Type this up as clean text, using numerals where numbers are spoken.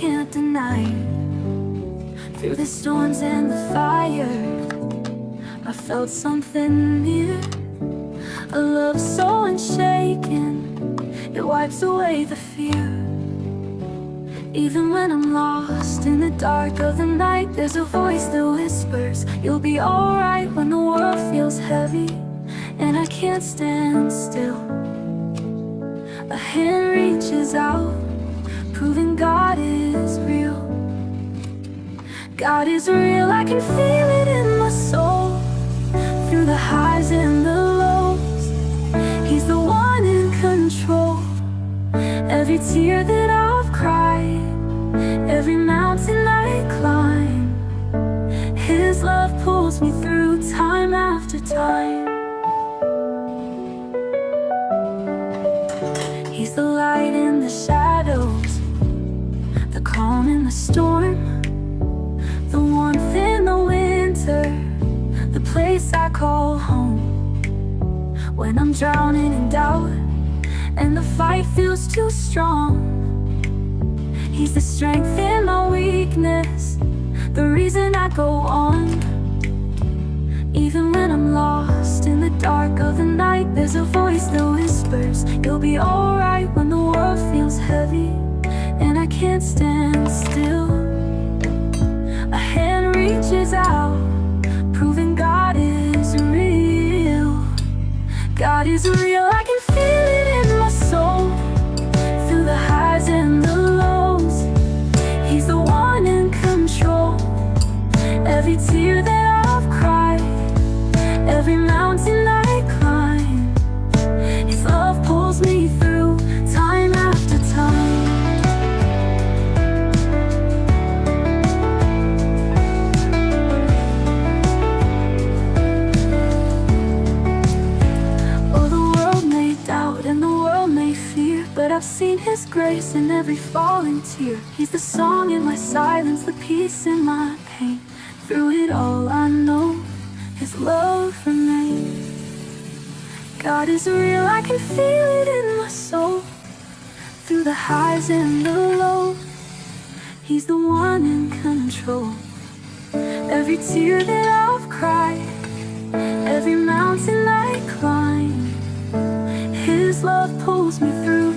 can't deny. Through the storms and the fire, I felt something near. A love so unshaken, it wipes away the fear. Even when I'm lost in the dark of the night, there's a voice that whispers, you'll be alright. When the world feels heavy and I can't stand still, a hand reaches out, proving God is real. God is real, I can feel it in my soul. Through the highs and the lows, He's the one in control. Every tear that I've cried, every mountain I climb, His love pulls me through time after time. He's the light in the shadows, the calm in the storm, the warmth in the winter, the place I call home. When I'm drowning in doubt and the fight feels too strong, He's the strength in my weakness, the reason I go on. Even when I'm lost in the dark of the night, there's a voice that whispers, you'll be alright. When the world feels heavy and I can't stand still, a hand reaches out, proving God is real. God is real, I can feel it in my soul. Through the highs and the lows, He's the one in control. Every tear that I've cried, every mountain I climb, His love pulls me through time after time. Oh, the world may doubt and the world may fear, but I've seen His grace in every falling tear. He's the song in my silence, the peace in my pain. Through it all I know His love remains. God is real, I can feel it in my soul. Through the highs and the lows, He's the one in control. Every tear that I've cried, every mountain I climb, His love pulls me through